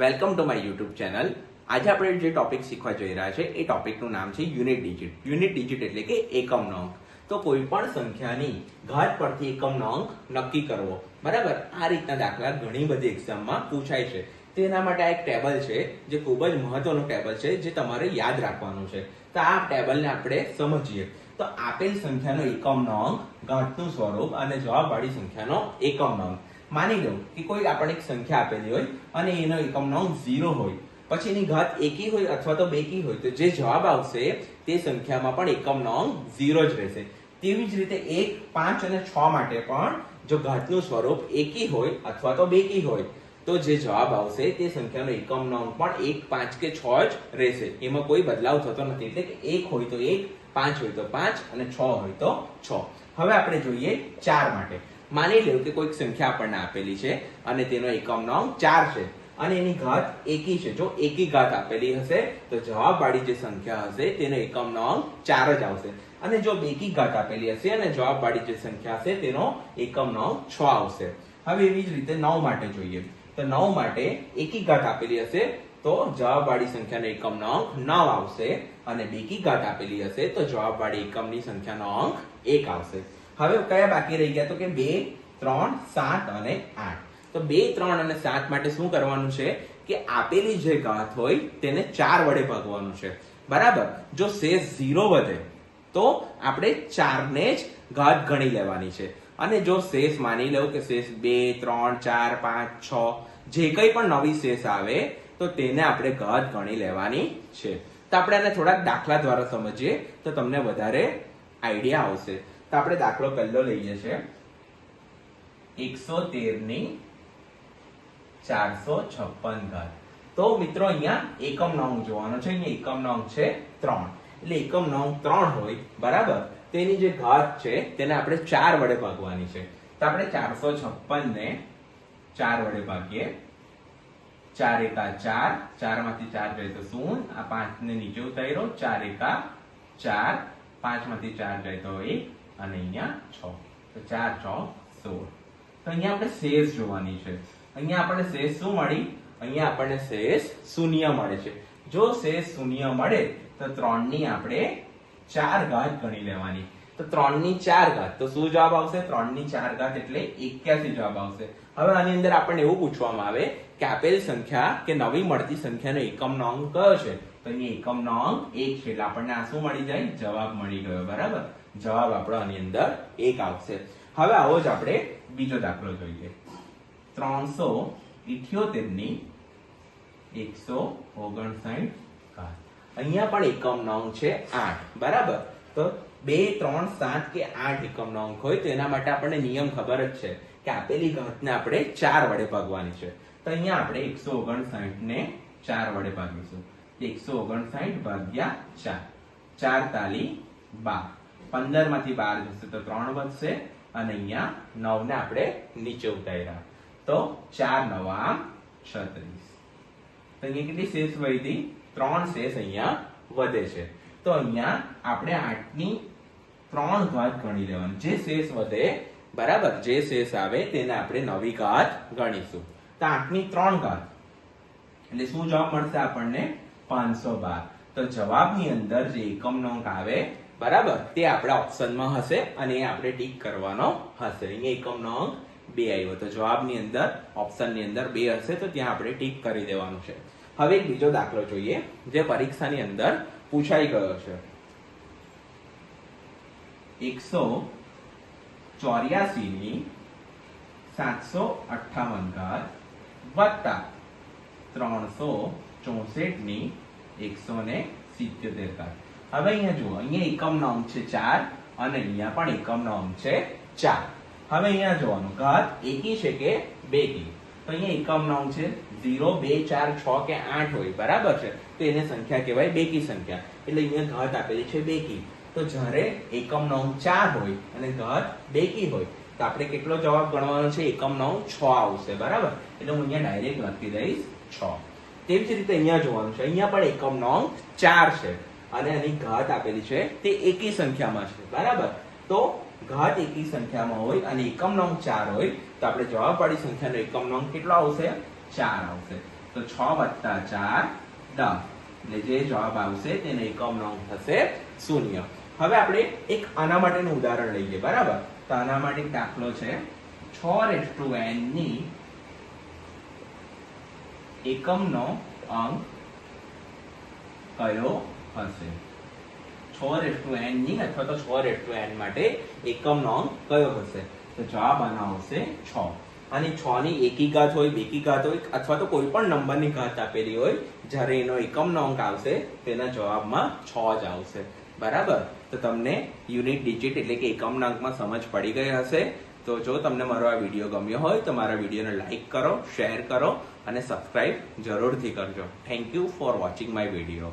Welcome to my YouTube channel. આજે આપણે જે ટોપિક શીખવા જઈ રહ્યા છે એ ટોપિકનું નામ છે યુનિટ ડિજિટ. યુનિટ ડિજિટ એટલે કે એકમનો અંક. તો કોઈ પણ સંખ્યાની ઘાત પરથી એકમનો અંક નક્કી કરવો. બરાબર, આ રીતના દાખલા ઘણી બધી એક્ઝામમાં પૂછાય છે. તેના માટે આ એક ટેબલ છે જે ખૂબ જ મહત્વનું ટેબલ છે જે તમારે યાદ રાખવાનું છે. તો આ ટેબલને આપણે સમજીએ. તો આપેલ સંખ્યાનો એકમનો અંક, ઘાતનું સ્વરૂપ અને જવાબવાળી સંખ્યાનો એકમનો અંક. માની લો કે કોઈ આપણને એક સંખ્યા આપેલી હોય અને એનો એકમનો અંક 0 હોય, પછી એની ઘાત એકી હોય અથવા તો બેકી હોય, તો જે જવાબ આવશે તે સંખ્યામાં પણ એકમનો અંક 0 જ રહેશે. તેવી જ રીતે 1, 5 અને 6 માટે પણ જો ઘાતનું સ્વરૂપ એકી હોય અથવા તો બેકી હોય તો જે જવાબ આવશે તે સંખ્યાનો એકમનો અંક પણ 1, 5 કે 6 જ રહેશે. એમાં કોઈ બદલાવ થતો નથી. એટલે કે 1 હોય તો 1, 5 હોય તો 5 અને 6 હોય તો 6. હવે આપણે જોઈએ 4 માટે. માની લો કે કોઈક સંખ્યા આપણને આપેલી છે અને તેનો એકમનો અંક 4 છે અને એની ઘાત એકી છે. જો એકી ઘાત આપેલી હશે તો જવાબવાળી જે સંખ્યા હશે તેનો એકમનો અંક 4 જ આવશે. અને જો બેકી ઘાત આપેલી હશે અને જવાબવાળી જે સંખ્યા હશે તેનો એકમનો અંક 6 આવશે. હવે એવી જ રીતે 9 માટે જોઈએ. તો 9 માટે એકી ઘાત આપેલી હશે તો જવાબવાળી સંખ્યાનો એકમનો અંક 9 આવશે અને બેકી ઘાત આપેલી હશે તો જવાબવાળી એકમની સંખ્યાનો અંક 1 આવશે. હવે કયા બાકી રહી ગયા? તો કે 2, 3, 7 અને 8. તો 2, 3 અને 7 માટે શું કરવાનું છે કે આપેલી જે ઘાત હોય તેને 4 વડે ભાગવાનું છે. બરાબર, જો શેષ 0 વધે તો આપણે 4 ને જ ઘાત ગણી લેવાની છે. અને જો શેષ માની લો કે શેષ 2, 3, 4, 5, 6 જે કંઈ પણ નવી શેષ આવે તો તેને આપણે ઘાત ગણી લેવાની છે. તો આપણે આને થોડાક દાખલા દ્વારા સમજીએ તો તમને વધારે આઈડિયા આવશે. તો આપણે દાખલો પહેલો લઈએ છીએ 113 ની 456 ઘાત. તો મિત્રો અહીંયા એકમનો અંક જોવાનો છે. અહીંયા એકમનો અંક છે 3. એટલે એકમનો અંક 3 હોય, બરાબર, તેની જે ઘાત છે તેને આપણે 4 વડે ભાગવાની છે. તો આપણે 456 ને 4 વડે ભાગીએ. 4 એકા 4, 4 માંથી 4 જાય તો 0, આ 5 ને નીચે ઉતાર્યો, 4 એકા 4, 5 માંથી 4 જાય તો 1 અને અહીંયા 6. તો 4, 6, 16. તો અહીંયા આપણે શેષ જોવાની છે. અહીંયા આપણને શેષ શું મળી? અહીંયા આપણને શેષ શૂન્ય મળે છે. જો શેષ શૂન્ય મળે તો 3 ની આપણે 4 ઘાત ગણી લેવાની. તો 3 ની 4 ઘાત તો શું જવાબ આવશે? 3 ની 4 ઘાત એટલે 81 જવાબ આવશે. હવે આની અંદર આપણને એવું પૂછવામાં આવે કે આપેલ સંખ્યા કે નવી મળતી સંખ્યાનો એકમનો અંક કયો છે? તો અહીંયા એકમનો અંક 1 છે. એટલે આપણને આ શું મળી જાય? જવાબ મળી ગયો. બરાબર, જવાબ આપણો આની અંદર 1 આવશે. હવે આવો જ આપણે બીજો દાખલો જોઈએ. 378 ની 159 ઘાત. અહીંયા પણ એકમનો અંક છે 8. બરાબર, તો 2, 3, 7 કે 8 એકમનો અંક હોય તો એના માટે આપણને નિયમ ખબર જ છે કે આપેલી ઘાતને આપણે 4 વડે ભાગવાની છે. તો અહીંયા આપણે 159 ને 4 વડે ભાગીશું. 159 ભાગ્યા 4, 4 તાલી 12. 15 માંથી 12 જશે તો 3 વધશે અને અહીંયા 9 ને આપણે નીચે ઉતાર્યા તો 4 9 36. તો અહીંયા કેટલી શેષ વધી? 3 શેષ અહીંયા વધે છે. તો અહીંયા આપણે 8 ની 3 ઘાત ગણી લેવાની. જે શેષ વધે, બરાબર, જે શેષ આવે તેને આપણે નવી ઘાત ગણીશું. તો 8 ની 3 ઘાત એટલે શું જવાબ મળશે આપણને? 512. તો જવાબની અંદર જે એકમનો અંક આવે, બરાબર, તે આપણા ઓપ્શનમાં હશે અને એ આપણે ટીક કરવાનો હશે. અહીંયા એકમનો અંક 2 આવ્યો તો જવાબની અંદર ઓપ્શનની અંદર 2 હશે તો ત્યાં આપણે ટીક કરી દેવાનું છે. હવે એક બીજો દાખલો જોઈએ જે પરીક્ષાની અંદર પૂછાઈ ગયો છે. 184 ની 758 ઘાત વત્તા 364 ની 177 ઘાત. હવે અહીંયા જુઓ, અહીંયા એકમનો અંક છે 4 અને અહીંયા પણ એકમનો અંક છે 4. હવે અહીંયા જોવાનું ઘાત એકી છે કે બેકી. તો અહીંયા એકમનો અંક છે 0, 2, 4, 6 કે 8 હોય, બરાબર છે, તો એને સંખ્યા કહેવાય બેકી સંખ્યા. એટલે અહીંયા ઘાત આપેલી છે બેકી. તો જ્યારે એકમનો અંક 4 હોય અને ઘાત બેકી હોય તો આપણે કેટલો જવાબ ગણવાનો છે? એકમનો અંક 6 આવશે. બરાબર, એટલે હું અહીંયા ડાયરેક્ટ લખી દઈશ 6. તેવી જ રીતે અહીંયા જોવાનું છે. અહીંયા પણ એકમનો અંક 4 છે અને એની ઘાત આપેલી છે તે એકી સંખ્યામાં છે. બરાબર, તો ઘાત એકી સંખ્યામાં હોય અને એકમનો અંક 4 હોય તો આપણે જવાબવાળી સંખ્યાનો એકમનો અંક કેટલો આવશે? 4 આવશે. તો 6 વત્તા 4 10 એટલે જે જવાબ આવશે તેનો એકમનો અંક થશે 0. હવે આપણે એક આના માટેનું ઉદાહરણ લઈએ, બરાબર? તો આના માટે એક દાખલો છે 6n ની એકમનો અંક કયો હશે? 6n ની અથવા તો 6n માટે એકમનો અંક કયો હશે? તો જવાબ આનો આવશે 6. અને 6 ની એકી ઘાત હોય, બેકી ઘાત હોય અથવા તો કોઈ પણ નંબરની ઘાત આપેલી હોય, જ્યારે એનો એકમનો અંક આવશે તેના જવાબમાં 6 જ આવશે, બરાબર? તો તમને યુનિટ ડિજિટ એટલે કે એકમનાંકમાં સમજ પડી ગઈ હશે. તો જો તમને મારો આ વિડીયો ગમ્યો હોય તો મારા વિડીયોને લાઈક કરો, શેર કરો અને સબસ્ક્રાઇબ જરૂરથી કરજો. Thank you for watching my video.